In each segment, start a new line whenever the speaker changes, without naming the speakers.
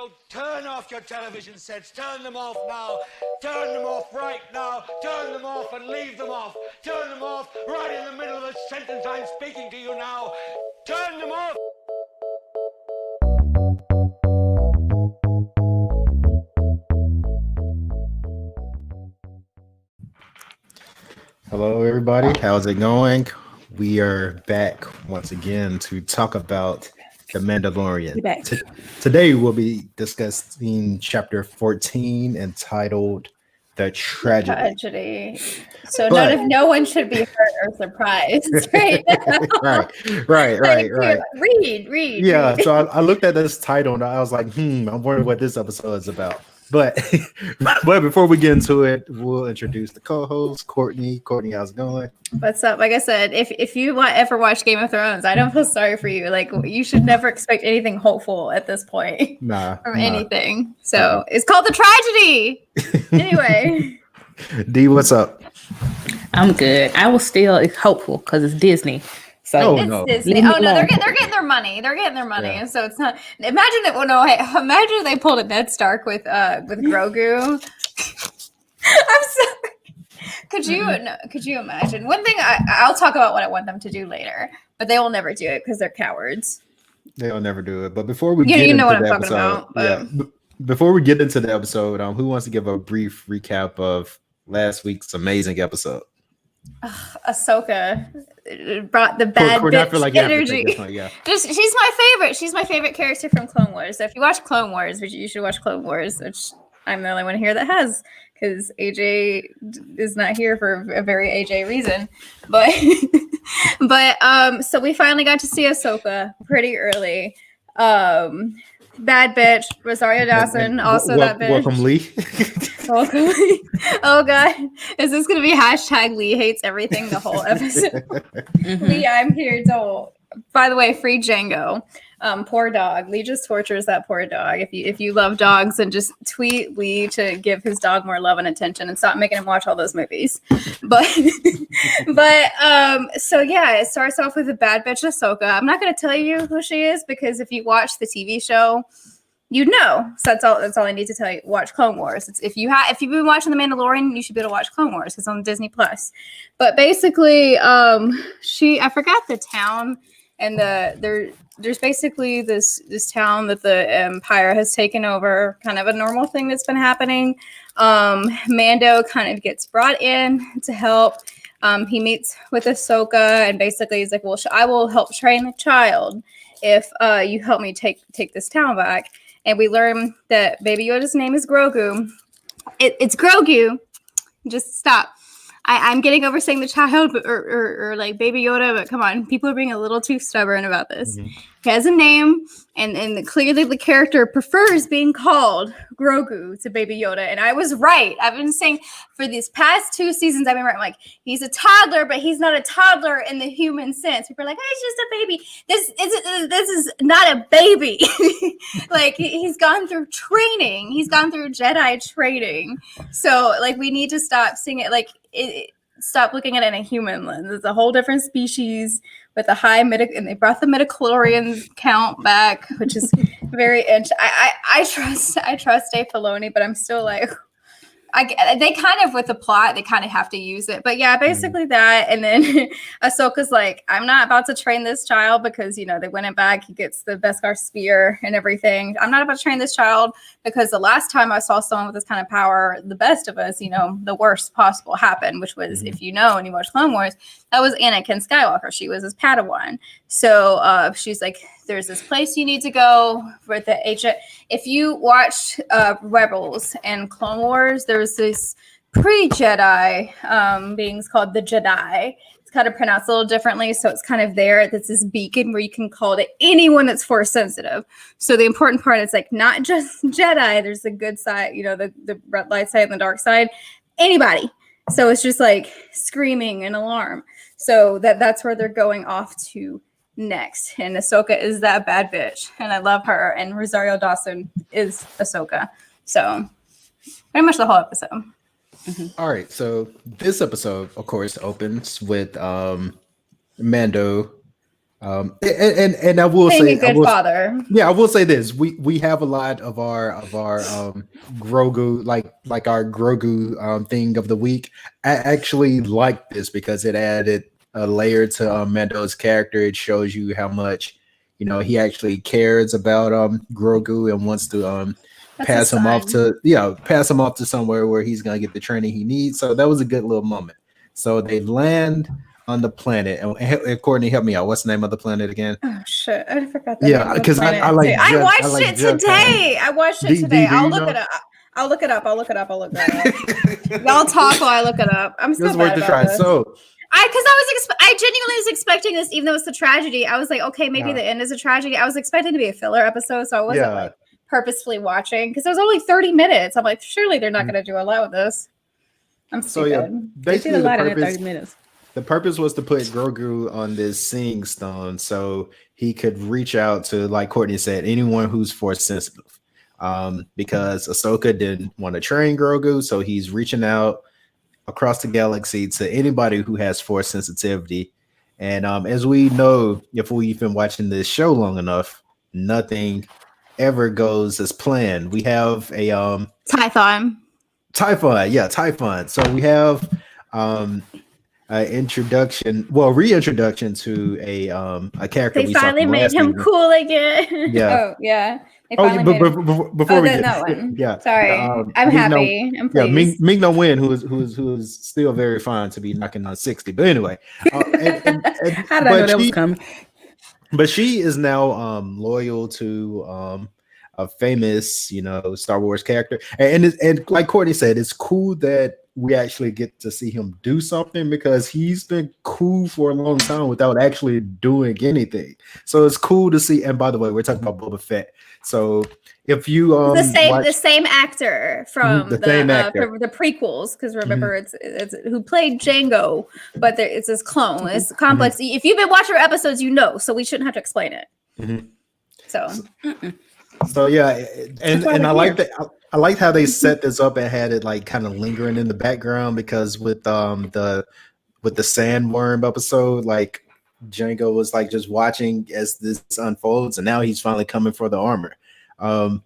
now. Turn off your television sets. Turn them off now. Turn them off right now. Turn them off and leave them off. Turn them off right in the middle of the sentence I'm speaking to you now. Turn them off.
Hello, everybody. How's it going? We are back once again to talk about The Mandalorian. Today, we'll be discussing chapter 14 entitled The Tragedy.
So no one should be hurt or surprised right now.
Right.
Read.
Yeah, so I looked at this title and I was like, I'm wondering what this episode is about. But before we get into it, we'll introduce the co-host, Courtney. Courtney, how's it going?
What's up? Like I said, if you ever watch Game of Thrones, I don't feel sorry for you. Like, you should never expect anything hopeful at this point from anything. So it's called The Tragedy. Anyway.
D, what's up?
I'm good. I was still hopeful because it's Disney. So
Disney. They're getting their money. They're getting their money, and so it's not. Imagine if they pulled a Ned Stark with Grogu. I'm sorry. Could you imagine? One thing I'll talk about what I want them to do later, but they will never do it because they're cowards.
They'll never do it. But before we get into the episode, before we get into the episode, who wants to give a brief recap of last week's amazing episode?
Ahsoka brought the bad bitch energy. She's my favorite. She's my favorite character from Clone Wars. So if you watch Clone Wars, you should watch Clone Wars, which I'm the only one here that has, because AJ is not here for a very AJ reason. But so we finally got to see Ahsoka pretty early. Bad bitch, Rosario Dawson, also that bitch.
Welcome, Lee.
Welcome, Lee. Oh God, is this gonna be hashtag Lee hates everything the whole episode? Lee, I'm here. Don't. By the way, free Django. Poor dog. Lee just tortures that poor dog. If you love dogs, then just tweet Lee to give his dog more love and attention and stop making him watch all those movies. But so yeah, it starts off with a bad bitch Ahsoka. I'm not gonna tell you who she is because if you watch the TV show, you'd know. So that's all I need to tell you. Watch Clone Wars. If you've been watching The Mandalorian, you should be able to watch Clone Wars because it's on Disney Plus. But basically, I forgot the town, and there's basically this town that the Empire has taken over, kind of a normal thing that's been happening. Mando kind of gets brought in to help. He meets with Ahsoka, and basically he's like, well, I will help train the child if you help me take this town back. And we learn that Baby Yoda's name is Grogu. It's Grogu. Just stop. I'm getting over saying the child or like Baby Yoda, but come on, people are being a little too stubborn about this. Mm-hmm. He has a name, and clearly the character prefers being called Grogu to Baby Yoda. And I was right. I've been saying for these past 2 seasons, I've been right. I'm like, he's a toddler, but he's not a toddler in the human sense. People are like, it's just a baby. This is not a baby. Like, he's gone through training. He's gone through Jedi training. So like, we need to stop seeing it like stop looking at it in a human lens. It's a whole different species with a high and they brought the midichlorian count back, which is very I trust Dave Filoni, but I'm still like, they kind of, with the plot, they kind of have to use it. But yeah, basically that. And then Ahsoka's like, I'm not about to train this child because, they win it back. He gets the Beskar spear and everything. I'm not about to train this child because the last time I saw someone with this kind of power, the best of us, the worst possible happened, which was, if you know, and you watch Clone Wars, that was Anakin Skywalker. She was his Padawan. So she's like, there's this place you need to go for the agent. If you watched Rebels and Clone Wars, there's this pre-Jedi beings called the Jedi. It's kind of pronounced a little differently, so it's kind of there. There's this beacon where you can call to anyone that's force sensitive. So the important part is like not just Jedi. There's the good side, the red light side and the dark side. Anybody. So it's just like screaming an alarm. So that's where they're going off to next. And Ahsoka is that bad bitch. And I love her. And Rosario Dawson is Ahsoka. So pretty much the whole episode.
Mm-hmm. All right. So this episode, of course, opens with Mando And I will
Being
say,
a good father.
yeah, I will say this: we have a lot of our Grogu, like our Grogu thing of the week. I actually like this because it added a layer to Mando's character. It shows you how much he actually cares about Grogu and wants to
That's
pass
his
him off
son.
pass him off to somewhere where he's gonna get the training he needs. So that was a good little moment. So they land on the planet, and Courtney, help me out. What's the name of the planet again?
Oh shit! I forgot the name
Yeah,
of the
because
planet. I watched it today. I watched it today. I'll look it up. I'll look it up. I'll look it up. Y'all talk while I look it up. I'm still
It's worth
bad
a
about
try.
this.
So
I genuinely was expecting this, even though it's a tragedy. I was like, okay, maybe the end is a tragedy. I was expecting to be a filler episode, so I wasn't like purposefully watching because it was only 30 minutes. I'm like, surely they're not going to do a lot with this. I'm stupid.
So yeah, basically
they did a lot in that 30 minutes.
The purpose was to put Grogu on this Seeing Stone so he could reach out to, like Courtney said, anyone who's force sensitive. Because Ahsoka didn't want to train Grogu, so he's reaching out across the galaxy to anybody who has force sensitivity. And as we know, if we've been watching this show long enough, nothing ever goes as planned. We have a
Typhon.
So we have reintroduction to a character.
They finally made him cool again.
Yeah.
Oh yeah.
Before we get
that one.
Yeah.
Sorry. I'm happy. I'm pleased.
Ming-Na Wen, who's still very fine to be knocking on 60. But anyway,
how did I know that was coming?
But she is now loyal to a famous, Star Wars character, and like Courtney said, it's cool that we actually get to see him do something because he's been cool for a long time without actually doing anything. So it's cool to see. And by the way, we're talking about Boba Fett. So if you
the same actor from the prequels, because remember it's who played Jango, but it's his clone. It's complex. If you've been watching our episodes, so we shouldn't have to explain it.
So yeah, and I like that. I like how they set this up and had it like kind of lingering in the background because with the sandworm episode, like Django was like just watching as this unfolds, and now he's finally coming for the armor. But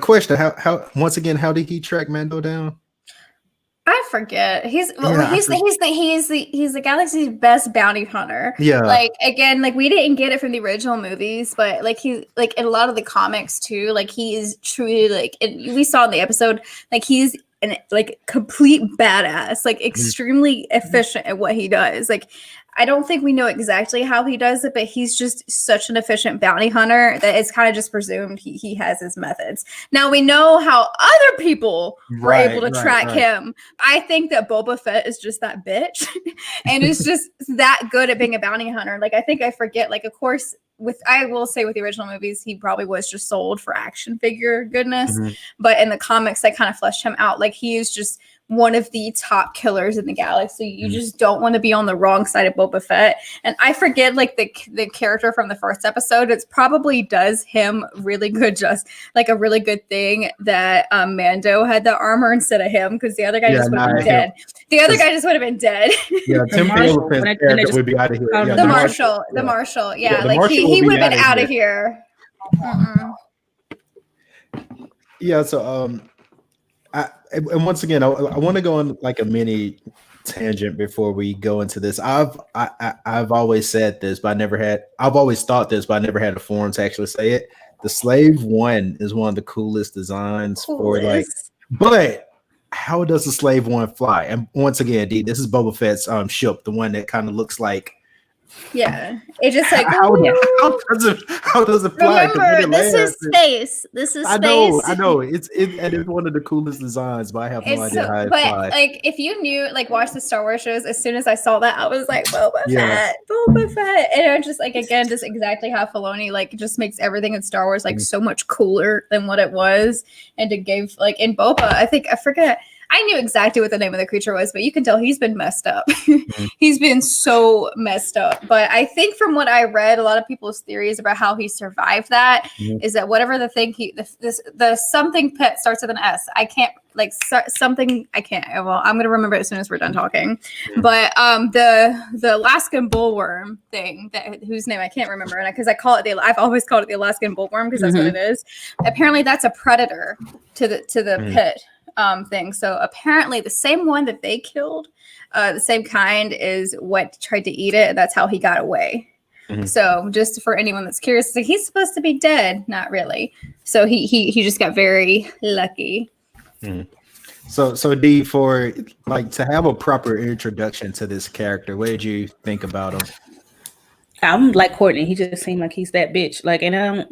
question, how once again, how did he track Mando down?
I forget. He's the galaxy's best bounty hunter.
Yeah.
Like again, like we didn't get it from the original movies, but like he's like in a lot of the comics too. Like he is truly like, and we saw in the episode, like he's an like complete badass, like extremely efficient at what he does. Like I don't think we know exactly how he does it, but he's just such an efficient bounty hunter that it's kind of just presumed he has his methods. Now we know how other people were able to track him. I think that Boba Fett is just that bitch and is just that good at being a bounty hunter. Like I forget, like of course, I will say with the original movies, he probably was just sold for action figure goodness. But in the comics, they kind of fleshed him out. Like he is just one of the top killers in the galaxy. You just don't want to be on the wrong side of Boba Fett. And I forget like the character from the first episode. It's probably does him really good, just like a really good thing that Mando had the armor instead of him, because the other guy just would have been dead. The other guy just would have been dead.
Yeah, Tim Hamilton's character would be out of here. Yeah,
the Marshal. Yeah, like he would have been out of here.
Yeah, so and once again, I want to go on like a mini tangent before we go into this. I've always said this, but I've always thought this, but I never had a forum to actually say it. The Slave One is one of the coolest designs for like, but how does the Slave One fly? And once again, D, this is Boba Fett's ship, the one that kind of looks like.
Yeah, it just like
how does it fly?
Remember, this is space. This is space.
I know. It's one of the coolest designs, but I have no idea how it flies.
Like, if you knew, like, watch the Star Wars shows, as soon as I saw that, I was like, Boba Fett, and I just like again, just exactly how Filoni like just makes everything in Star Wars like so much cooler than what it was, and to give like in Boba, I forget. I knew exactly what the name of the creature was, but you can tell he's been messed up. He's been so messed up. But I think from what I read, a lot of people's theories about how he survived that is that whatever the thing the something pet starts with an S. I can't something. I can't. Well, I'm gonna remember it as soon as we're done talking. But the Alaskan Bullworm thing whose name I can't remember, and because I've always called it the Alaskan Bullworm because that's what it is. Apparently, that's a predator to the pit. Thing. So apparently the same one that they killed, the same kind is what tried to eat it. And that's how he got away. So just for anyone that's curious, like, he's supposed to be dead. Not really. So he just got very lucky.
So D, for like to have a proper introduction to this character, what did you think about him?
I'm like Courtney. He just seemed like he's that bitch. Like, and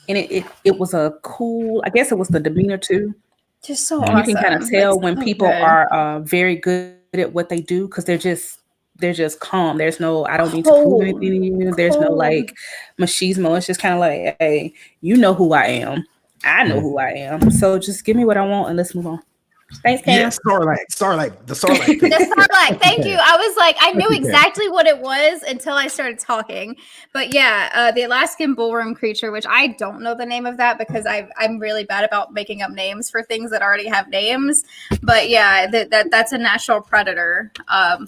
it was a cool, I guess it was the demeanor too.
Just so
you
awesome.
can kind of tell
That's
when
so
people
good.
are very good at what they do because they're just calm. There's no, I don't need to prove anything to you. There's no like machismo. It's just kind of like, hey, you know who I am. I know who I am. So just give me what I want and let's move on. Thanks, Cam.
Yeah, Sarlacc. The Sarlacc.
The Sarlacc. Thank you. I was like, I knew exactly what it was until I started talking. But yeah, the Alaskan Bullworm creature, which I don't know the name of that because I'm really bad about making up names for things that already have names. But yeah, that's a natural predator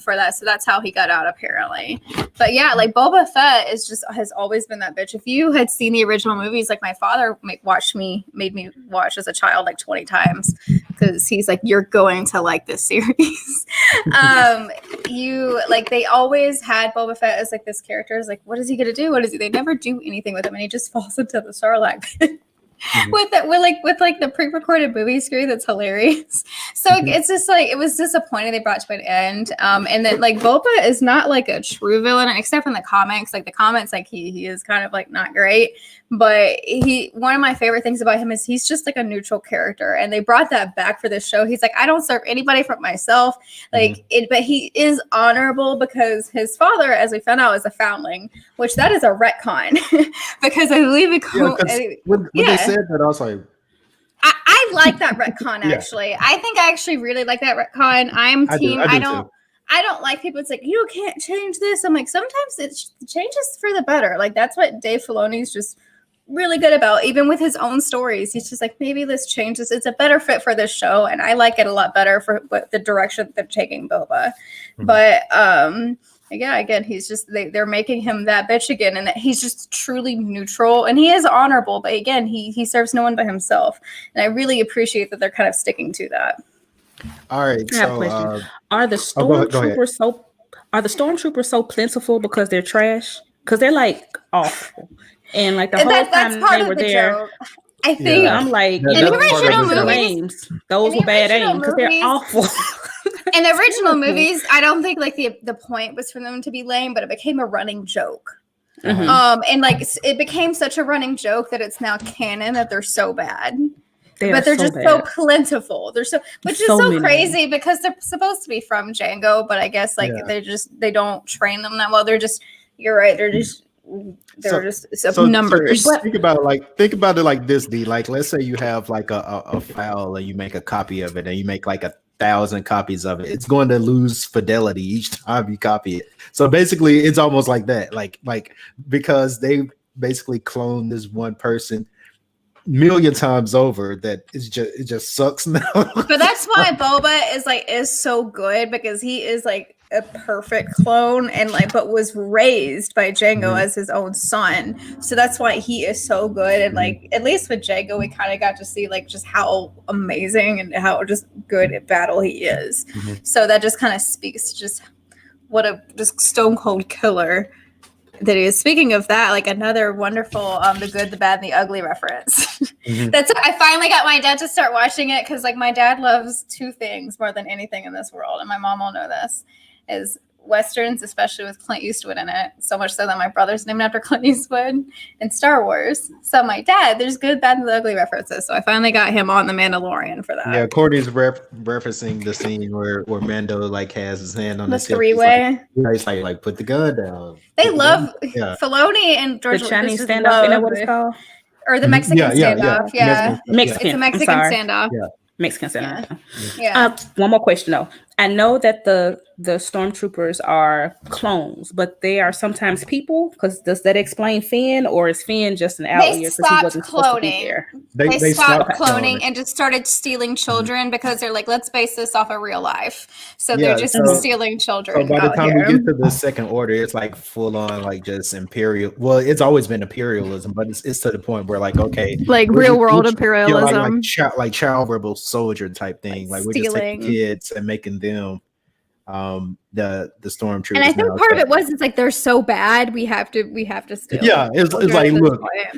for that. So that's how he got out apparently. But yeah, like Boba Fett has always been that bitch. If you had seen the original movies, like my father made me watch as a child like 20 times because he's like, you're going to like this series. They always had Boba Fett as like this character is like, what is he gonna do? They never do anything with him, and he just falls into the Sarlacc pit. With the pre-recorded movie screen that's hilarious. So it's just like it was disappointing they brought to an end. And then like Boba is not like a true villain, except in the comics. Like the comics, like he is kind of like not great. But one of my favorite things about him is he's just like a neutral character, and they brought that back for this show. He's like, I don't serve anybody but myself. Like but he is honorable because his father, as we found out, is a foundling, which that is a retcon because I believe
when they said that, I was like,
I like that retcon actually. I think I actually really like that retcon. I'm team. I don't like people. It's like you can't change this. I'm like sometimes it changes for the better. Like that's what Dave Filoni's just really good about. Even with his own stories, he's just like maybe let's change this. It's a better fit for this show, and I like it a lot better for what the direction they're taking Boba. But yeah, again, he's just they're making him that bitch again, and that he's just truly neutral, and he is honorable. But again, he serves no one but himself, and I really appreciate that they're kind of sticking to that.
All right, so
are the stormtroopers so plentiful because they're trash? Because they're like awful, and like the whole time they were there.
Joke. I think
I'm like,
in the original movies,
those were bad aims because they're awful.
In the original movies, I don't think like the point was for them to be lame, but it became a running joke. And like it became such a running joke that it's now canon that they're so bad. But they're just so plentiful. Which is so crazy because they're supposed to be from Django, but I guess like they don't train them that well. You're right. They're just numbers.
So think about it like this, D. Like let's say you have like a file and you make a copy of it and you make like 1,000 copies of it. It's going to lose fidelity each time you copy it. So basically it's almost like that. Like because they basically cloned this one person million times over that it just sucks now.
But that's why Boba is so good because he is like a perfect clone and like but was raised by Django as his own son. So that's why he is so good. And like at least with Django we kind of got to see like just how amazing and how just good at battle he is. So that just kind of speaks to just what a just stone cold killer that is. Speaking of that, like another wonderful The Good, the Bad, and the Ugly reference. I finally got my dad to start watching it because like my dad loves two things more than anything in this world, and my mom will know this, is Westerns, especially with Clint Eastwood in it. So much so that my brother's named after Clint Eastwood, and Star Wars. So my dad, there's Good, Bad, and the Ugly references. So I finally got him on The Mandalorian for that.
Yeah, Courtney's referencing the scene where Mando like has his hand on
the
his hip.
three-way.
He's like put the gun down.
They love Filoni and George
the Chinese
standoff.
You know what it's called?
Or the Mexican standoff. Yeah.
Mexican.
It's a Mexican standoff.
Yeah.
Makes sense.
Yeah.
One more question though. I know that the stormtroopers are clones, but they are sometimes people. Because does that explain Finn, or is Finn just an outlier
They
because he
stopped
wasn't supposed to be
cloning.
there?
They
stopped
stopped
cloning and just started stealing children because they're like, let's base this off of real life. So
Yeah,
they're just
so-
stealing children.
So by the
out
time
here.
we get to the second order, it's like full on like just imperial. Well, it's always been imperialism, but it's to the point where like, okay,
like
we're
real
just-
world
we're-
imperialism,
like child rebel soldier type thing. Like we're just taking
stealing.
kids and making them the stormtroopers.
And I think
now.
part of it was it's like they're so bad we have to steal.
Yeah, it's
children
like
at this
look,
point.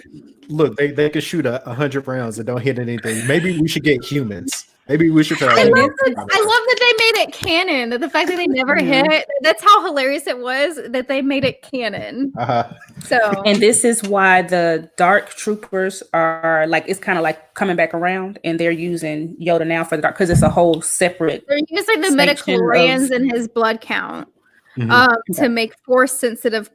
look, they could shoot 100 rounds and don't hit anything. Maybe we should get humans. Maybe we should try.
I love that they made it canon. That the fact that they never hit. That's how hilarious it was that they made it canon. So,
and this is why the dark troopers are like, it's kind of like coming back around, and they're using Yoda now for the dark because it's a whole separate.
they're using the midichlorians and his blood count. To make force sensitive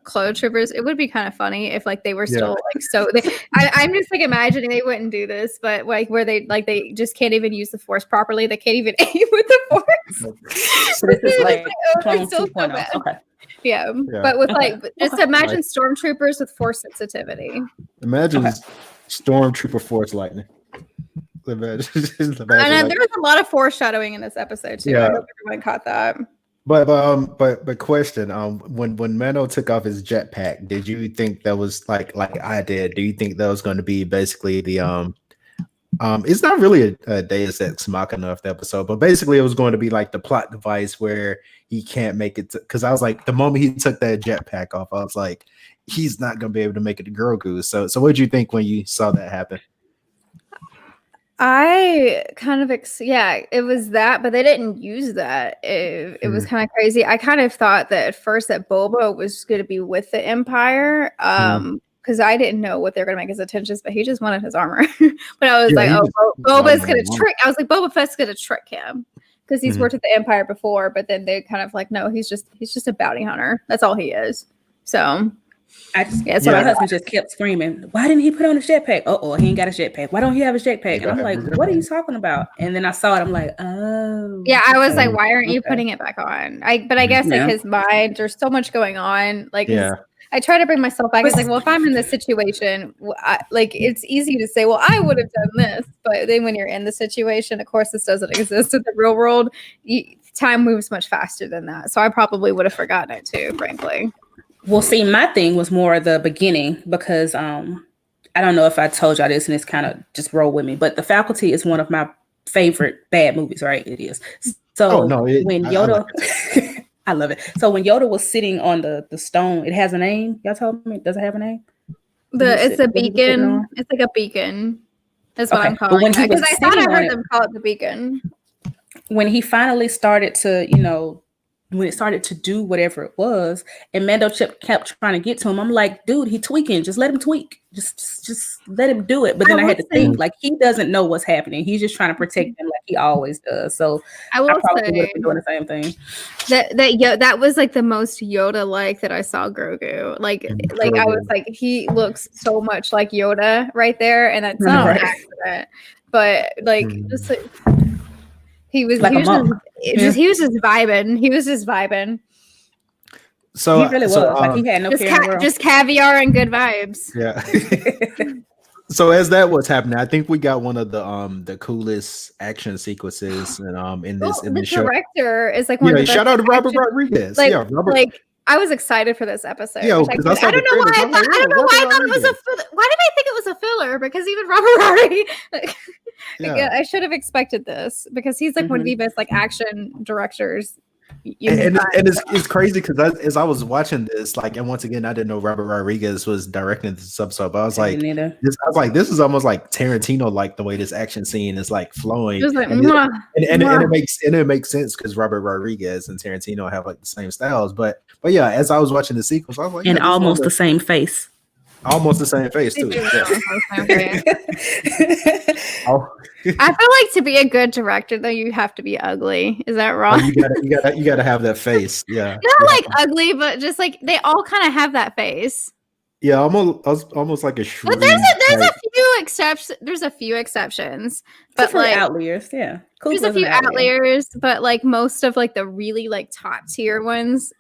clone troopers. It would be kind of funny if like they were still like so I'm just like imagining they wouldn't do this, but like where they just can't even use the force properly. They can't even aim with the force.
So this is like clone
so
2.0.
bad.
Okay.
Yeah, but with like just imagine stormtroopers with force sensitivity.
Imagine stormtrooper force lightning. Imagine
And there was a lot of foreshadowing in this episode too. I hope everyone caught that.
But question, when Mando took off his jetpack, did you think that was like I did? Do you think that was going to be basically the it's not really a Deus Ex Machina of the episode, but basically it was going to be like the plot device where he can't make it because I was like, the moment he took that jetpack off, I was like, he's not going to be able to make it to Grogu. So what did you think when you saw that happen?
I kind of it was that, but they didn't use that. It was kind of crazy. I kind of thought that at first that Boba was going to be with the Empire, because I didn't know what they're going to make his intentions, but he just wanted his armor. But I was Boba's going to trick. I was like, Boba Fett's going to trick him because he's worked with the Empire before. But then they kind of like, no, he's just a bounty hunter. That's all he is. So.
My husband just kept screaming, why didn't he put on his jetpack? He ain't got a jetpack. Why don't he have his jetpack? And I'm like, what are you talking about? And then I saw it. I'm like, oh.
Yeah, I was like, why aren't you putting it back on? I guess like his mind, there's so much going on. Like, I try to bring myself back. It's like, well, if I'm in this situation, it's easy to say, well, I would have done this. But then when you're in the situation, of course, this doesn't exist in the real world. Time moves much faster than that. So I probably would have forgotten it too, frankly.
Well, see, my thing was more the beginning because I don't know if I told y'all this and it's kind of just roll with me, but The Faculty is one of my favorite bad movies, right? It is. So when Yoda, I love it. So when Yoda was sitting on the stone, it has a name. Y'all told me, does it have a name?
It's a beacon. It's like a beacon. That's what I'm calling it. Because I thought I heard them call it the beacon.
When he finally started to, when it started to do whatever it was, and Mando kept trying to get to him, I'm like, dude, he tweaking. Just let him tweak. Just let him do it. But then I had to think, like, he doesn't know what's happening. He's just trying to protect him like he always does. So I probably would have been doing the same thing.
That was like the most Yoda-like that I saw Grogu. Like I was like, he looks so much like Yoda right there, and that's not an accident. But just like. He was just vibing. He was just vibing.
So
he really was. Like he had no care in the world.
Just caviar and good vibes.
Yeah. So as that was happening, I think we got one of the coolest action sequences in this show.
The director is like one of the
shout out to Robert Rodriguez.
I was excited for this episode.
Yeah,
I don't know why I thought it was a filler. Why did I think it was a filler? Because even Robert Rodriguez. I should have expected this because he's like one of the best like action directors.
And it's crazy because as I was watching this, and once again, I didn't know Robert Rodriguez was directing this episode, but I was like, this is almost like Tarantino, like the way this action scene is like flowing. It makes sense because Robert Rodriguez and Tarantino have like the same styles, but yeah, as I was watching the sequence, I was like,
and almost the same face.
Almost the same face too.
I feel like to be a good director, though, you have to be ugly. Is that wrong?
You gotta have that face. Yeah.
Not like ugly, but just like they all kind of have that face.
Yeah, almost like a shrew.
But there's a few exceptions. There's a few exceptions, but like
outliers, yeah.
There's a few outliers, but like most of like the really like top tier ones,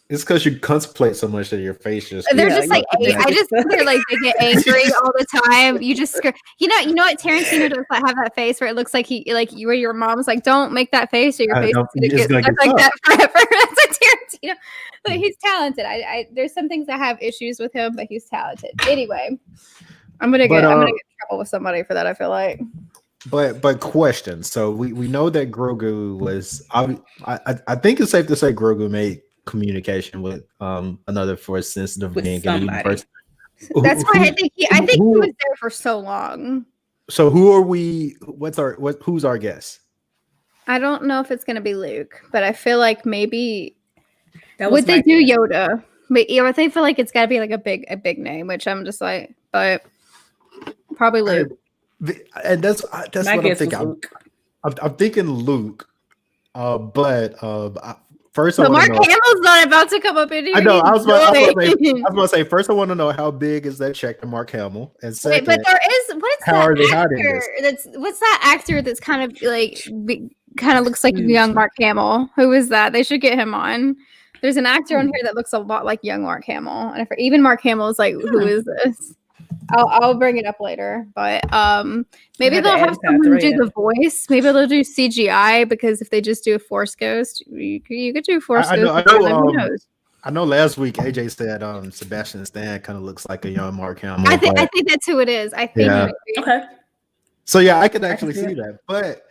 it's because you contemplate so much that your face just.
They're just like I just think they're like they get angry all the time. You just you know what Tarantino does have that face where it looks like he like you or your mom's like, don't make that face or your face is gonna get like that forever. That's a Tarantino. But he's talented. I there's some things that have issues with him, but he's talented. Anyway, I'm gonna get in trouble with somebody for that. I feel like.
But question. So we know that Grogu was. I think it's safe to say Grogu made communication with another force sensitive being in the universe.
That's why I think he was there for so long.
So who are we? Who's our guess?
I don't know if it's gonna be Luke, but I feel like maybe would they do Yoda? But I feel like it's gotta be like a big name, which I'm just like, but probably Luke.
And that's what I'm thinking. I'm thinking Luke, first,
but Mark Hamill's not about to come up in here.
I know. I was about to say. First, I want to know how big is that check to Mark Hamill, and second,
but there is what's that actor that's kind of like kind of looks like young Mark Hamill? Who is that? They should get him on. There's an actor on here that looks a lot like young Mark Hamill, and even Mark Hamill is like, who is this? I'll bring it up later, but maybe they'll have someone do the voice. Maybe they'll do CGI because if they just do a Force Ghost, you could do Force Ghost.
I know. Last week AJ said Sebastian Stan kind of looks like a young Mark Hamill.
I think that's who it is. I think.
Yeah.
Okay.
So yeah, I could actually see that, but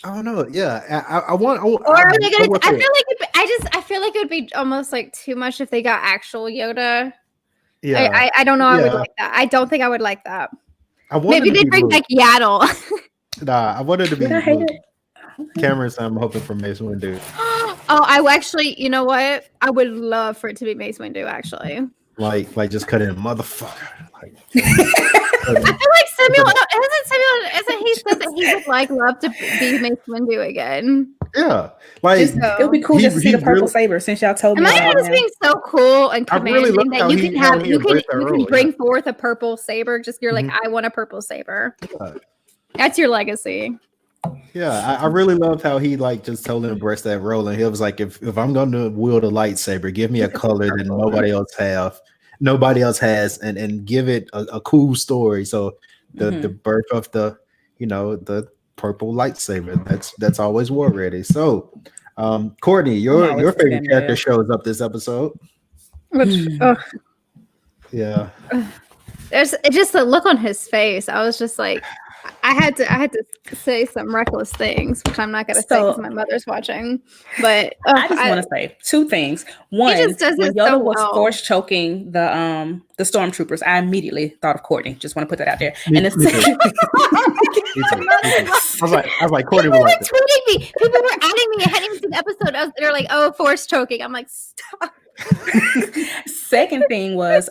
I don't know. Yeah, I want.
Or are they gonna? I feel like it would be almost like too much if they got actual Yoda. Yeah, I don't know. I would like that. I don't think I would like that. Maybe they bring back Yaddle.
Nah, I wanted to be Cameron. I'm hoping for Mace Windu.
I actually, you know what? I would love for it to be Mace Windu. Actually,
like just cut in, motherfucker.
I feel like Samuel. Isn't he said that he would love to be Mace Windu again?
Yeah, like
it would be cool just to see the purple saber. Since y'all told me,
am I just being so cool and commanding that you can bring forth a purple saber? Just you're like, I want a purple saber. Yeah. That's your legacy.
Yeah, I really loved how he like just told him to embrace that role, and he was like, if I'm going to wield a lightsaber, give me a color that nobody else has, and give it a cool story. So the birth of the purple lightsaber that's always war ready. So Courtney, your favorite character shows up this episode. Yeah.
There's just the look on his face. I was just like, I had to say some reckless things, which I'm not going to say because my mother's watching. But
I just want to say two things. One, when Yoda was force choking the stormtroopers, I immediately thought of Courtney. Just want to put that out there. And the second,
I was like, Courtney
was like, tweeting me. People were adding me. I hadn't even seen the episode. They're like, oh, force choking. I'm like, stop.
Second thing was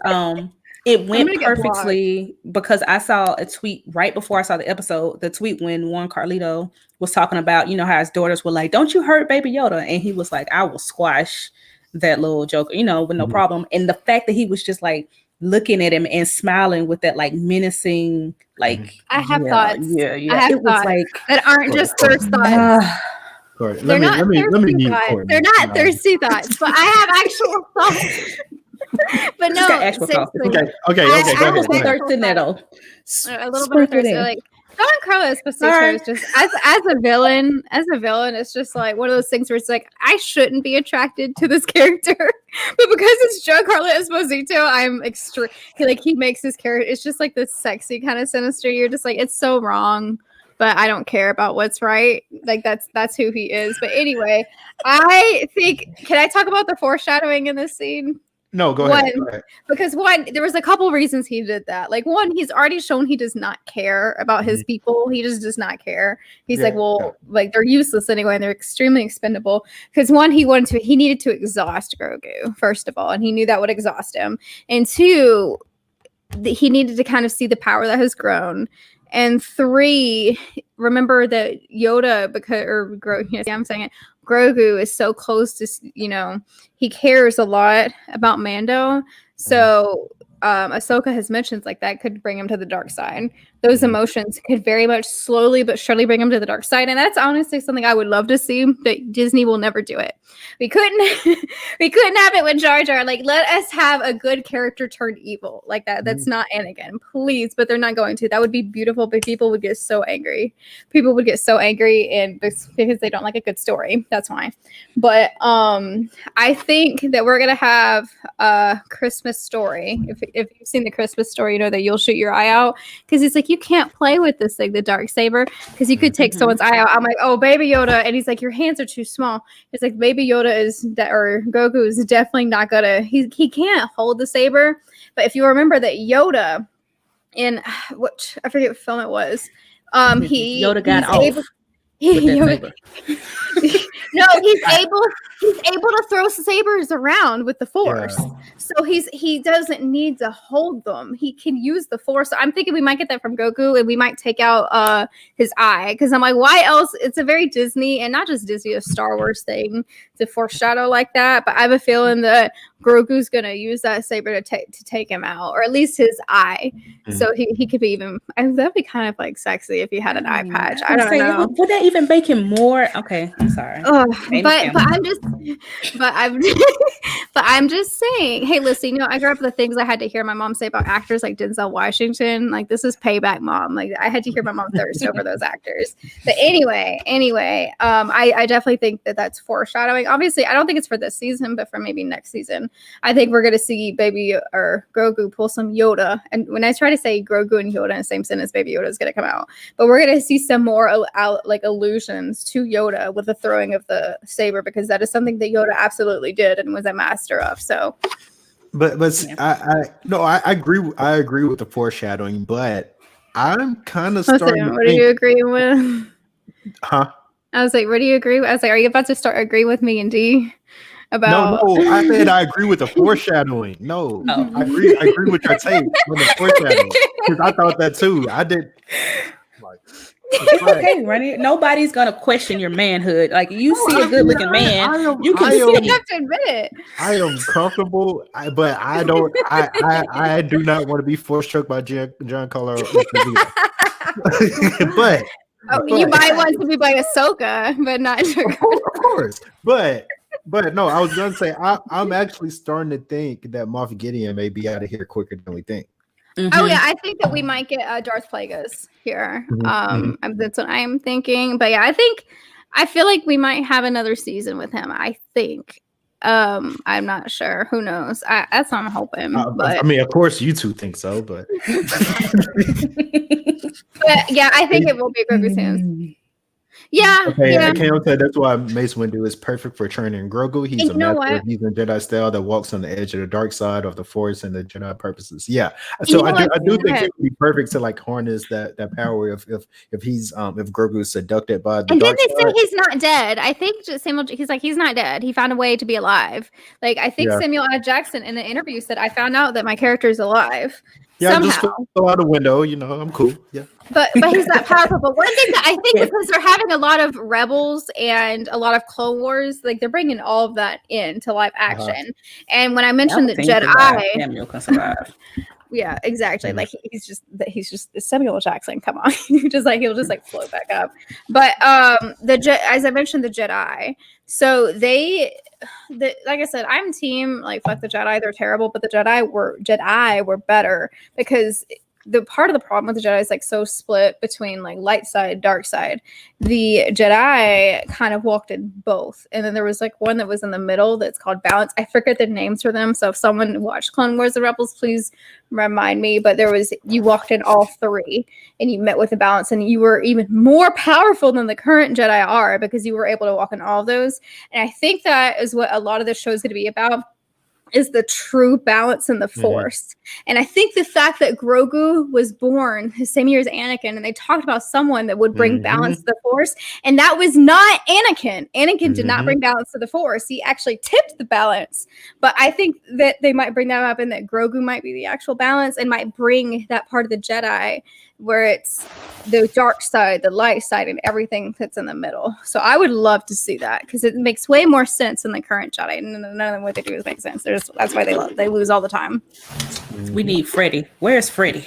it went perfectly because I saw a tweet right before I saw the episode, the tweet when Juan Carlito was talking about, how his daughters were like, don't you hurt baby Yoda? And he was like, I will squash that little joker, with no problem. And the fact that he was just like looking at him and smiling with that like menacing, like
I have thoughts.
Yeah.
I have thoughts like, that aren't just first thoughts. They're not thirsty thoughts. They're not thirsty thoughts, but I have actual thoughts. But no,
okay.
I was thirsting that all.
A little bit of thirsty. Like Don Carlos Esposito is just as a villain, it's just like one of those things where it's like I shouldn't be attracted to this character, but because it's Giancarlo Esposito, I'm extreme. He makes his character. It's just like this sexy kind of sinister. You're just like it's so wrong. But I don't care about what's right. Like that's who he is. But anyway, I think can I talk about the foreshadowing in this scene?
No, go ahead.
Because there was a couple reasons he did that. Like one, he's already shown he does not care about his people. He just does not care. He's like they're useless anyway, and they're extremely expendable. Because one, he needed to exhaust Grogu, first of all, and he knew that would exhaust him. And two, he needed to kind of see the power that has grown. And three, remember that Yoda, Grogu is so close to, he cares a lot about Mando. So Ahsoka has mentioned, like that could bring him to the dark side. Those emotions could very much slowly but surely bring him to the dark side, and that's honestly something I would love to see. But Disney will never do it. We couldn't have it with Jar Jar. Like, let us have a good character turned evil like that. That's not Anakin, please. But they're not going to. That would be beautiful, but people would get so angry. People would get so angry, and because they don't like a good story. That's why. But I think that we're gonna have a Christmas Story. If you've seen the Christmas Story, you know that you'll shoot your eye out, because it's like you can't play with this thing, the dark saber, because you could take someone's eye out. I'm like, oh, Baby Yoda, and he's like, your hands are too small. It's like Baby Yoda or Goku is definitely not gonna. He can't hold the saber. But if you remember that Yoda in what I forget what film it was,
Yoda got off.
No, he's able to throw sabers around with the Force. Yeah. So he doesn't need to hold them. He can use the Force. So I'm thinking we might get that from Goku, and we might take out his eye, because I'm like, why else? It's a very Disney, and not just Disney, a Star Wars thing to foreshadow like that. But I have a feeling that Grogu's gonna use that saber to take him out, or at least his eye. So he could be even. That'd be kind of like sexy if he had an eye patch. I don't know.
Would that even make him more? Okay, I'm sorry.
But I'm just saying. Hey, listen. You know, I grew up with the things I had to hear my mom say about actors like Denzel Washington. Like, this is payback, Mom. Like, I had to hear my mom thirst over those actors. But anyway, I definitely think that that's foreshadowing. Obviously, I don't think it's for this season, but for maybe next season. I think we're going to see Baby or Grogu pull some Yoda. And when I try to say Grogu and Yoda in the same sentence, Baby Yoda is going to come out. But we're going to see some more like allusions to Yoda with the throwing of the saber, because that is something that Yoda absolutely did and was a master of. So,
but I agree with the foreshadowing, but I'm kind of starting.
What are you agreeing with?
Huh?
I was like, what do you agree with? I was like, are you about to start agreeing with me and D? About...
No, I said I agree with the foreshadowing. No, I agree with your take on the foreshadowing, because I thought that too. I did. Like,
okay, Ronnie. Nobody's gonna question your manhood. Like, you see a good-looking man, you
have to admit it.
I am comfortable, but I don't. I do not want to be force-struck by Giancarlo. But.
You might want to be by Ahsoka, but not.
Of course, but no, I was gonna say I'm actually starting to think that Moff Gideon may be out of here quicker than we think.
Oh yeah, I think that we might get Darth Plagueis here. That's what I'm thinking. But yeah, I feel like we might have another season with him. I think. I'm not sure. Who knows? That's what I'm hoping. But
I mean, of course, you two think so, but.
But yeah, I think it will be Grogu's hands. Yeah.
Okay,
yeah.
I can't say that's why Mace Windu is perfect for training Grogu. He's a master. He's a Jedi style that walks on the edge of the dark side of the Force and the Jedi purposes. Yeah. So I do think it would be perfect to like harness that power if Grogu is seducted by the dark side.
And didn't they say he's not dead? I think he's not dead. He found a way to be alive. Like, I think Samuel L. Jackson in an interview said, I found out that my character is alive.
Yeah,
somehow.
Just go out the window, I'm cool. Yeah.
But he's not powerful. But one thing that I think, because they're having a lot of Rebels and a lot of Clone Wars, like they're bringing all of that into live action. And when I mentioned the Jedi,
Samuel can survive.
Yeah, exactly. Like he's just Samuel L. Jackson. Come on, he'll just float back up. But as I mentioned, the Jedi. So like I said, I'm team like fuck the Jedi. They're terrible, but the Jedi were better, because the part of the problem with the Jedi is like so split between like light side, dark side. The Jedi kind of walked in both, and then there was like one that was in the middle that's called balance. I forget the names for them, so if someone watched Clone Wars and Rebels, please remind me. But you walked in all three, and you met with the balance, and you were even more powerful than the current Jedi are, because you were able to walk in all of those. And I think that is what a lot of this show is going to be about, is the true balance in the Force. And I think the fact that Grogu was born the same year as Anakin, and they talked about someone that would bring balance to the Force, and that was not Anakin. Anakin did not bring balance to the Force. He actually tipped the balance. But I think that they might bring that up, and that Grogu might be the actual balance and might bring that part of the Jedi where it's the dark side, the light side, and everything that's in the middle. So I would love to see that because it makes way more sense in the current Jedi. None of what they do is make sense. That's why they lose all the time.
We need Freddy. Where's Freddy?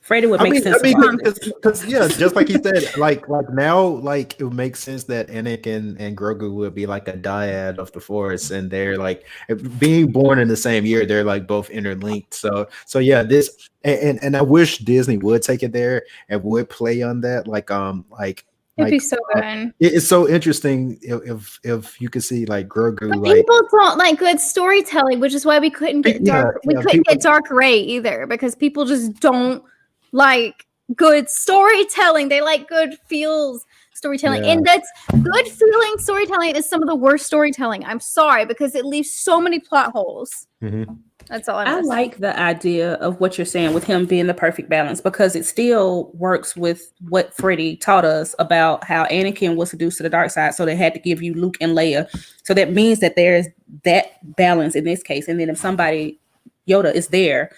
Freddy would make sense.
Because just like he said, like now, like it would make sense that Anakin and Grogu would be like a dyad of the Force, and they're like being born in the same year. They're like both interlinked. So yeah, this and I wish Disney would take it there and would play on that.
It'd be so good.
It's so interesting if you could see like Grogu.
But people don't like good storytelling, which is why we couldn't get get Dark Ray either, because people just don't like good storytelling. They like good feels storytelling, and that's good feeling storytelling is some of the worst storytelling. I'm sorry, because it leaves so many plot holes.
Mm-hmm.
That's all
I like the idea of what you're saying with him being the perfect balance, because it still works with what Freddie taught us about how Anakin was seduced to the dark side. So they had to give you Luke and Leia. So that means that there's that balance in this case. And then if Yoda is there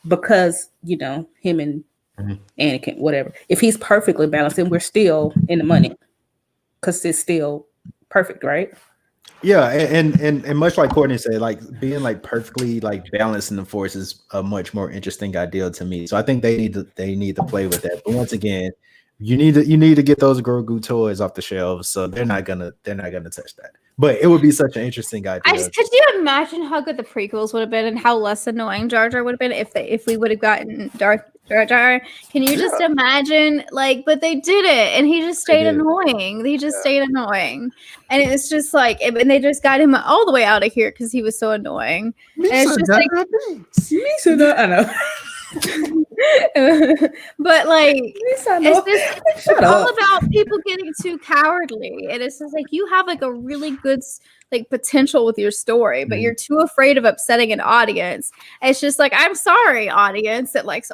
because, him and Anakin, whatever, if he's perfectly balanced, then we're still in the money because it's still perfect, right?
Yeah, and much like Courtney said, like being like perfectly like balanced in the Force is a much more interesting ideal to me. So I think they need to play with that. But once again, you need to get those Grogu toys off the shelves. So they're not gonna touch that. But it would be such an interesting idea.
Could you imagine how good the prequels would have been and how less annoying Jar Jar would have been if we would have gotten Jar Jar? Can you just imagine? But they did it, and he just stayed annoying. He just stayed annoying, and it's just like, and they just got him all the way out of here because he was so annoying. And it's just like,
I know.
But it's all about people getting too cowardly, and it's just like you have like a really good potential with your story, but you're too afraid of upsetting an audience. It's just like, I'm sorry, audience that likes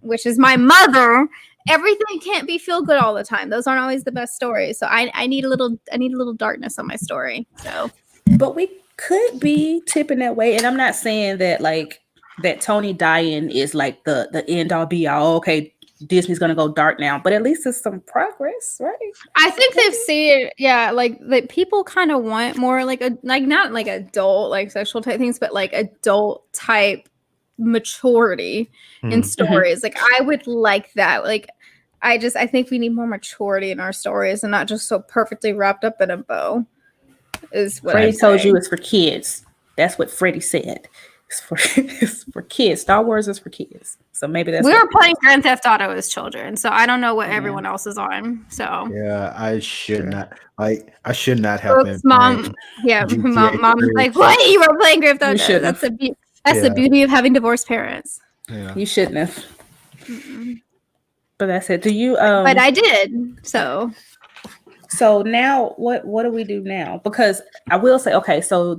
which is my mother. Everything can't be feel good all the time. Those aren't always the best stories. So I need a little darkness on my story. So,
but we could be tipping that way, and I'm not saying that that Tony dying is like the end all be all. Okay, Disney's gonna go dark now, but at least it's some progress, right?
I think they've seen it. Yeah, like people kind of want more not like adult like sexual type things, but like adult type maturity in stories. Like I would like that. Like I think we need more maturity in our stories and not just so perfectly wrapped up in a bow. Is what
Freddie told you it's for kids. That's what Freddie said. It's for kids. Star Wars is for kids. So maybe that's.
We were playing Grand Theft Auto as children, so I don't know what everyone else is on. So
yeah, I should not have been.
Mom was like, "What? You were playing Grand Theft Auto?" That's the beauty of having divorced parents.
Yeah. You shouldn't have. But that's it. Do you?
But I did. So
now, what do we do now? Because I will say, okay, so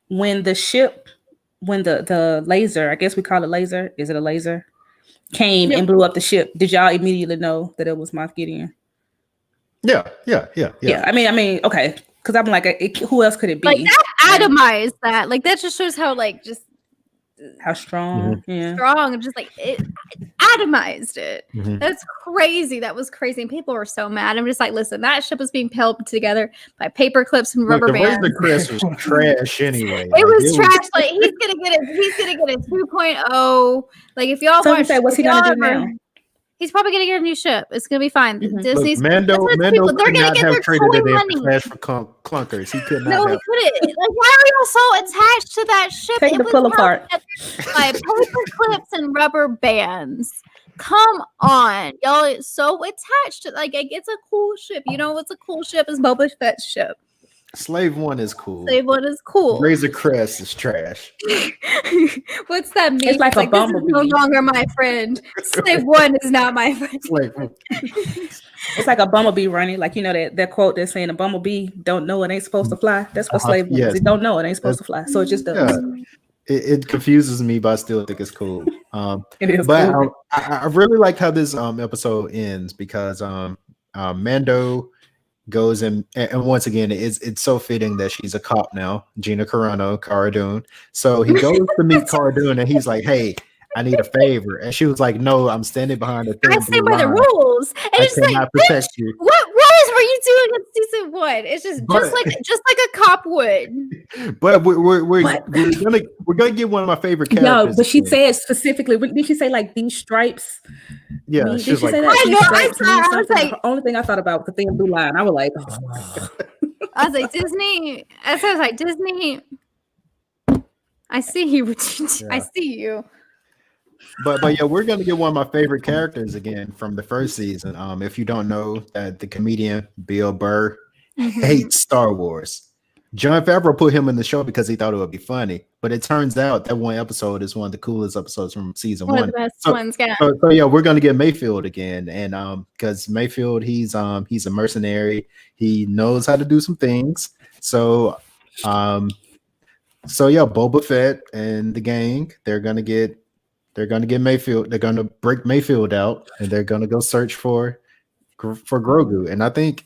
when the laser, I guess we call it laser. Is it a laser? Came and blew up the ship. Did y'all immediately know that it was Moff Gideon?
Yeah.
I mean, okay, because I'm like, who else could it be?
Like that atomized that. Like that just shows how
how strong. Yeah,
strong. Just like it atomized it.
Mm-hmm.
That's crazy. That was crazy. And people were so mad. I'm just like, listen, that ship was being held together by paper clips and rubber bands.
The Chris was trash anyway.
It was trash. Like he's gonna get a 2.0. Like if y'all watch,
what's he gonna do now?
He's probably gonna get a new ship. It's gonna be fine. Disney's
Mando
they're gonna get their toy money.
Trash for clunkers. He could not.
No, he couldn't. Like, why are y'all so attached to that ship?
Take the pull apart
by paper clips and rubber bands. Come on, y'all! It's so attached to it's a cool ship. You know what's a cool ship is Boba Fett's ship.
Slave One is cool.
Slave One is cool.
Razor Crest is trash.
What's that mean?
It's like a bumblebee.
This is no longer my friend. Slave One is not my friend.
Slave One.
It's like a bumblebee running. Like, that quote that's saying a bumblebee don't know it ain't supposed to fly. That's what Slave One is. It don't know it ain't supposed to fly. So it just does.
Yeah. It confuses me, but I still think it's cool.
It is
but
cool.
I really like how this episode ends because Mando goes and once again it's so fitting that she's a cop now, Gina Carano, Cara Dune. So he goes to meet Cara Dune and he's like, hey, I need a favor. And she was like, no, I'm standing behind the
I
thin
stay
blue
by the
line.
rules. And
I
it's like,
cannot protect you.
what roles were you doing in season 1? It's just like a cop would.
But we're gonna get one of my favorite characters.
Yeah, but she said specifically, did she say like these stripes?
Yeah,
did
she was
she
like,
say that?
I know, I was like,
the only thing I thought about was the thin blue line. I was like, oh.
I was like, Disney. I was like, Disney. I see you. I see you.
But yeah, we're gonna get one of my favorite characters again from the first season. If you don't know, that the comedian Bill Burr hates Star Wars. Jon Favreau put him in the show because he thought it would be funny, but it turns out that one episode is one of the coolest episodes from season 1.
One of the best ones, yeah.
So yeah, we're gonna get Mayfield again, and because Mayfield, he's a mercenary, he knows how to do some things. So yeah, Boba Fett and the gang, they're gonna get Mayfield. They're gonna break Mayfield out, and they're gonna go search for Grogu. And I think,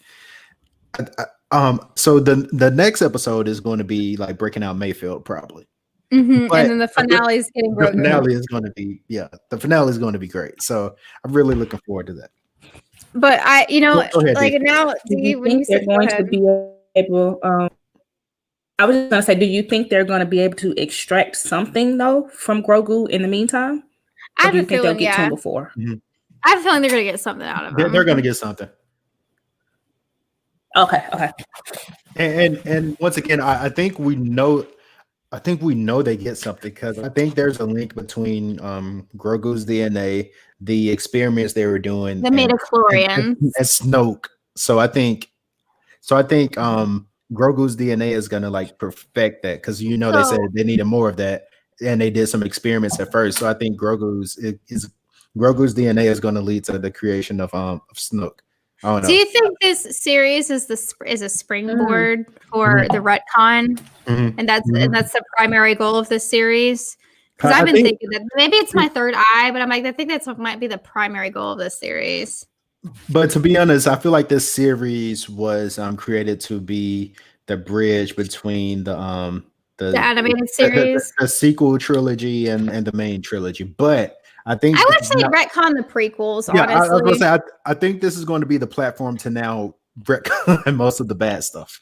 so the next episode is going to be like breaking out Mayfield probably.
And then the finale is getting Grogu.
The finale is going to be great. So I'm really looking forward to that.
But I,
Go ahead,
like
Dee.
now, when you said,
going to be able, I was just gonna say, do you think they're going to be able to extract something though from Grogu in the meantime?
I have
do you
a
think
feeling,
they'll get to him before?
I have a feeling they're going to get something out of him.
They're going to get something.
Okay.
And once again, I think we know they get something because I think there's a link between Grogu's DNA, the experiments they were doing,
the midichlorians,
and Snoke. So I think Grogu's DNA is gonna like perfect that because they said they needed more of that, and they did some experiments at first. So I think Grogu's DNA is going to lead to the creation of Snoke. I don't know.
Do you think this series is a springboard for the retcon, and that's the primary goal of this series? Because I've been thinking that maybe it's my third eye, but I'm like, I think that's what might be the primary goal of this series.
But to be honest, I feel like this series was created to be the bridge between the
animated series,
the sequel trilogy, and the main trilogy. But I think
I would say retcon the prequels.
Yeah,
honestly,
I was gonna say I think this is going to be the platform to now retcon most of the bad stuff.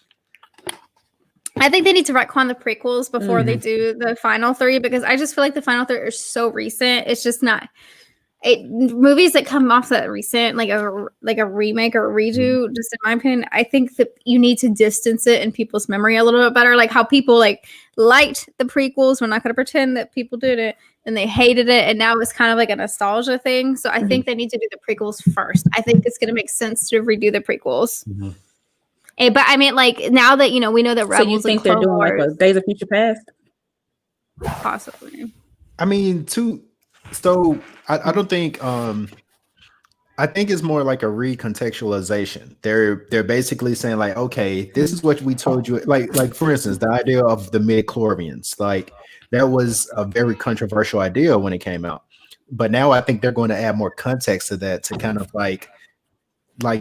I think they need to retcon the prequels before they do the final 3 because I just feel like the final 3 are so recent. It's just not. Movies that come off that recent, like a remake or a redo, just in my opinion, I think that you need to distance it in people's memory a little bit better. Like how people liked the prequels. We're not going to pretend that people did it and they hated it, and now it's kind of like a nostalgia thing. So I think they need to do the prequels first. I think it's going to make sense to redo the prequels. But I mean, like now that we know that Rebels.
So you think they're doing like a Days of Future Past?
Possibly.
I mean, So I don't think I think it's more like a recontextualization. They're basically saying like, okay, this is what we told you. Like for instance, the idea of the midichlorians, like that was a very controversial idea when it came out. But now I think they're going to add more context to that to kind of like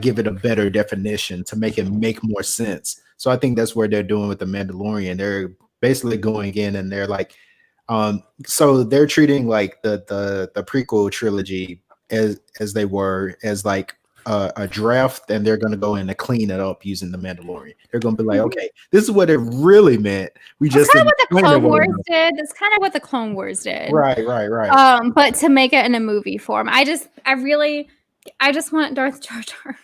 give it a better definition to make it make more sense. So I think that's what they're doing with the Mandalorian. They're basically going in and they're like, so they're treating like the prequel trilogy as they were as like a draft, and they're going to go in and clean it up using the Mandalorian. They're going to be like, okay, this is what it really meant.
That's kind of what the Clone Wars did. That's kind of what the Clone Wars did.
Right.
But to make it in a movie form, I just want Darth Jar Jar.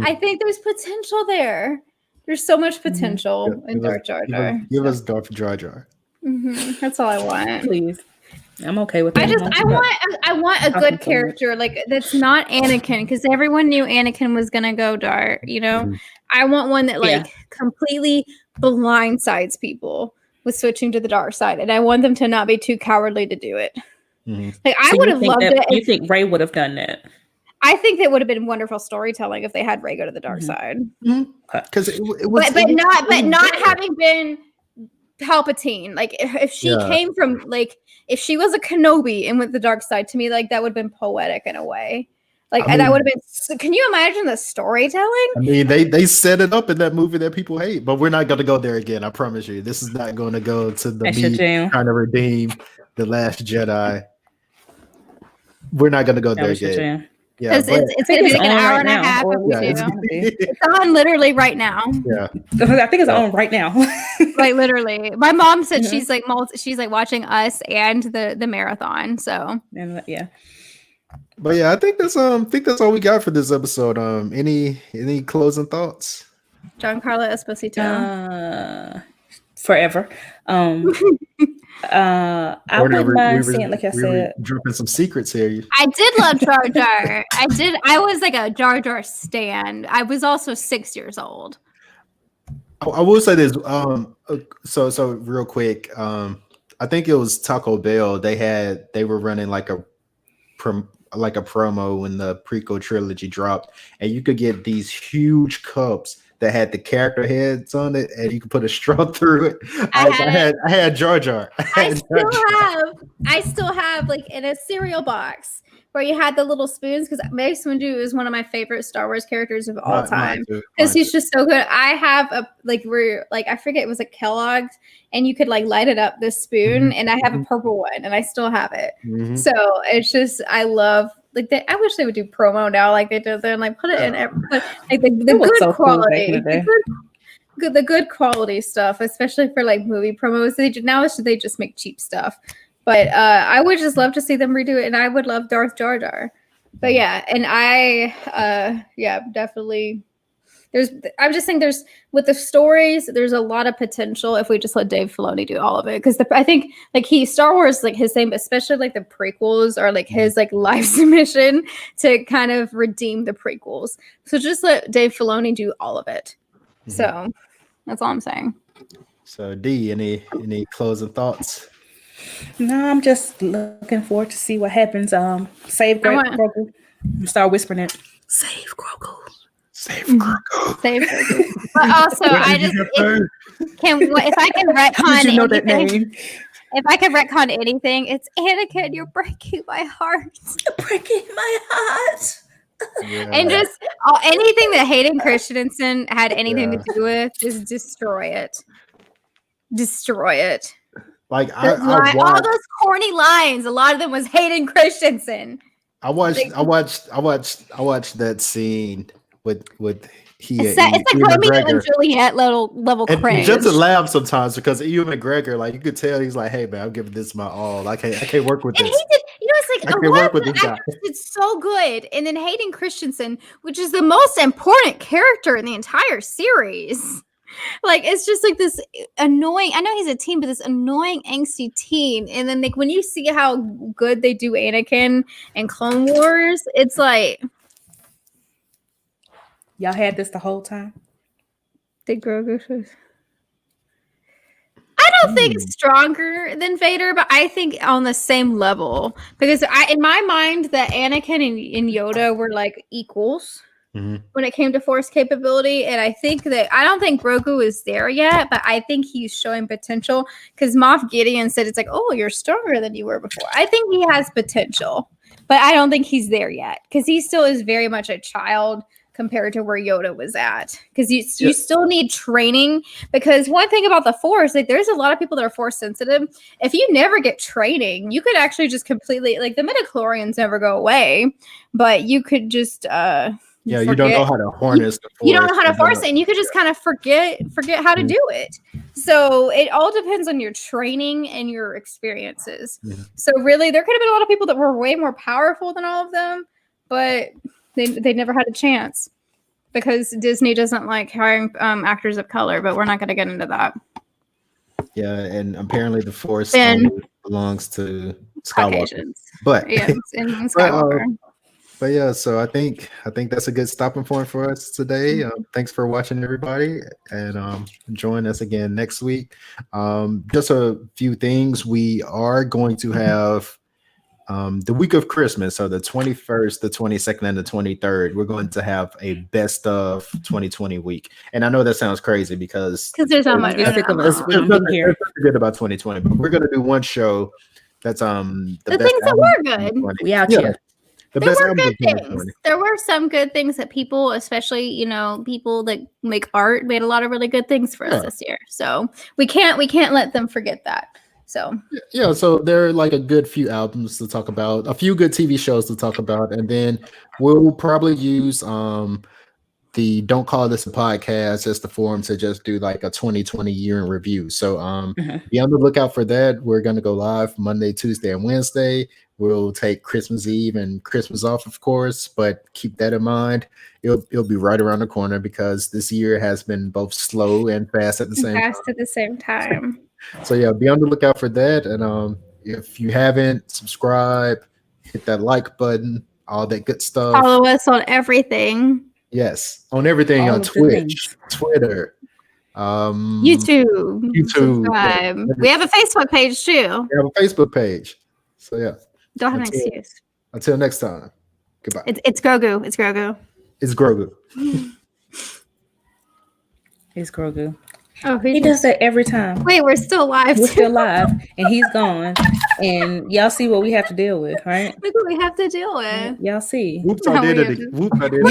I think there's potential there. There's so much potential in Darth Jar Jar.
Give us Darth Jar Jar.
That's all I want.
Please. I'm okay with that.
I want a good character that's not Anakin, because everyone knew Anakin was gonna go dark. I want one that completely blindsides people with switching to the dark side, and I want them to not be too cowardly to do it. I would have loved it.
You think Rey would have done that?
I think that would have been wonderful storytelling if they had Rey go to the dark side.
Because it was,
but not having been Palpatine. Like if she came from if she was a Kenobi and went the dark side, to me that would have been poetic in a way. And that would have been. Can you imagine the storytelling?
I mean, they set it up in that movie that people hate, but we're not going to go there again. I promise you, this is not going to go to the me trying to redeem the Last Jedi. we're not gonna go
That
there
was your
yet.
jam.
Yeah,
Because it's going to be like an hour and a half if we do. It's on literally right now.
Yeah,
I think it's on right now.
Like literally, my mom said she's like watching us and the marathon. So
yeah.
but yeah, I think that's all we got for this episode. Any closing thoughts?
Giancarlo Esposito.
Forever. I wouldn't mind seeing, like I said,
dropping some secrets here.
I did love Jar Jar. I was like a Jar Jar stan. I was also 6 years old.
I will say this. So real quick. I think it was Taco Bell. They were running like a promo when the prequel trilogy dropped, and you could get these huge cups that had the character heads on it, and you could put a straw through it. I had Jar Jar.
I still have like in a cereal box where you had the little spoons, because Mace Windu is one of my favorite Star Wars characters of all time, because he's just so good. I have I forget, it was a Kellogg's, and you could like light it up, this spoon, and I have a purple one, and I still have it. So it's just, I love, like, I wish they would do promo now like they did then, like put it in like the good so quality, the good quality stuff, especially for like movie promos. They just make cheap stuff. But I would just love to see them redo it, and I would love Darth Jar Jar. But yeah, and I definitely. I'm just saying, with the stories, there's a lot of potential if we just let Dave Filoni do all of it. Because I think like Star Wars, like his same, especially like the prequels are like his like life's mission to kind of redeem the prequels. So just let Dave Filoni do all of it. So that's all I'm saying.
So D, any closing thoughts?
No, I'm just looking forward to see what happens. Save Grogu. Start whispering it. Save Grogu.
Save Grogu.
Save Grogu. But also, if I can retcon anything, if I can retcon anything, it's Anakin. You're breaking my heart. You're breaking my heart. Yeah. And just anything that Hayden Christensen had anything to do with, just destroy it. Destroy it.
Like
all those corny lines, a lot of them was Hayden Christensen.
I watched that scene with
it's like Romeo and Juliet level cringe.
Just to laugh sometimes, because Ewan McGregor, like you could tell, he's like, "Hey man, I'm giving this my all. I can't work with this."
And he did, it's like, I can't work with this guy. It's so good. And then Hayden Christensen, which is the most important character in the entire series. Like, it's just like this annoying, I know he's a teen, but this annoying, angsty teen. And then like when you see how good they do Anakin in Clone Wars, it's like,
y'all had this the whole time?
Did Grogu? I don't think it's stronger than Vader, but I think on the same level. Because in my mind, that Anakin and Yoda were like equals. When it came to force capability, and I don't think Grogu is there yet, but I think he's showing potential, because Moff Gideon said it's like, oh, you're stronger than you were before. I think he has potential, but I don't think he's there yet, because he still is very much a child compared to where Yoda was at, because you still need training. Because one thing about the force, like there's a lot of people that are force sensitive. If you never get training, you could actually just completely, like the midichlorians never go away, but you could just
you don't know how to harness the force.
You don't know how to force it, and you could just kind of forget how to do it. So it all depends on your training and your experiences. So really, there could have been a lot of people that were way more powerful than all of them, but they never had a chance, because Disney doesn't like hiring actors of color. But we're not going to get into that.
Yeah, and apparently the force belongs to Skywalker.
Caucasians.
But
yeah, in Skywalker.
But yeah, so I think that's a good stopping point for us today. Thanks for watching, everybody, and join us again next week. Just a few things. We are going to have the week of Christmas, so the 21st, the 22nd, and the 23rd. We're going to have a best of 2020 week, and I know that sounds crazy because
there's not much
good about 2020, but we're going to do one show that's the things
that were good.
We out here.
There were good things. There were some good things that people, especially people that make art, made a lot of really good things for us this year. So we can't let them forget that. So
Yeah, so there are like a good few albums to talk about, a few good TV shows to talk about, and then we'll probably use the Don't Call This a Podcast as the forum to just do like a 2020 year in review. So be on the lookout for that. We're going to go live Monday, Tuesday, and Wednesday. We'll take Christmas Eve and Christmas off, of course, but keep that in mind. It'll be right around the corner because this year has been both slow and fast at the same time.
fast at the same time.
So yeah, be on the lookout for that. And if you haven't, subscribe, hit that like button, all that good stuff.
Follow us on everything.
Yes, on everything,
All
on
of the
Twitch,
things.
Twitter,
YouTube. Subscribe.
Yeah.
We have a Facebook page too.
We have a Facebook page. So yeah,
Don't have an
Until-
excuse.
until next time. Goodbye.
It's Grogu. It's Grogu.
It's Grogu.
It's Grogu.
Oh,
He does that every time.
Wait, we're still live.
We're still live, and he's gone. And y'all see what we have to deal with, right?
Look what we have to deal with.
Y'all see.
Whoops,
How
I did
weird.
it. Whoops, I did it.